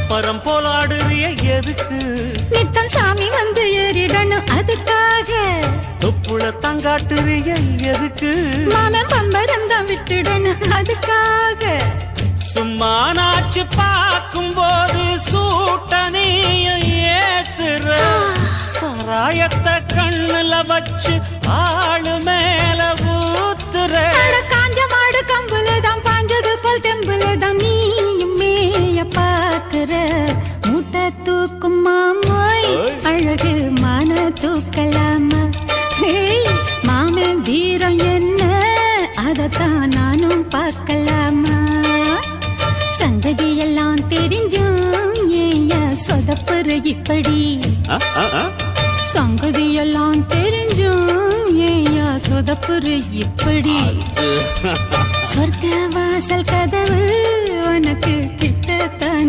பம்பரம் போலாடுறிய எதுக்கு? நித்தம் சாமி வந்து ஏறிடணும் அதுக்காக. தொப்புள தங்காட்டுறிய எதுக்கு? மாமன் பம்பரம் தான் விட்டுடணும் அதுக்காக. சும்மா நாச்சு பார்க்கும் போது சூட்டனைய ஏத்துற, சாராயத்தை கண்ணுல வச்சு ஆளு மேல ஊத்துற. காஞ்ச மாடு கம்புலதான் பாஞ்சது போல் தெம்புலதான் நீயும் மேய பாக்குற. மூட்டை தூக்கும் மாமாய் அழகு மான தூக்கலாமா? மாமன் வீரம் என்ன அதத்தான் நானும் பார்க்கலாமா? சங்கதியெல்லாம் தெரிஞ்சும் ஏயா சொதப்புற இப்படி? சங்கதியெல்லாம் தெரிஞ்சும் ஏயா சொதப்புற இப்படி? சொர்க்க வாசல் கதவு உனக்கு கிட்டத்தான்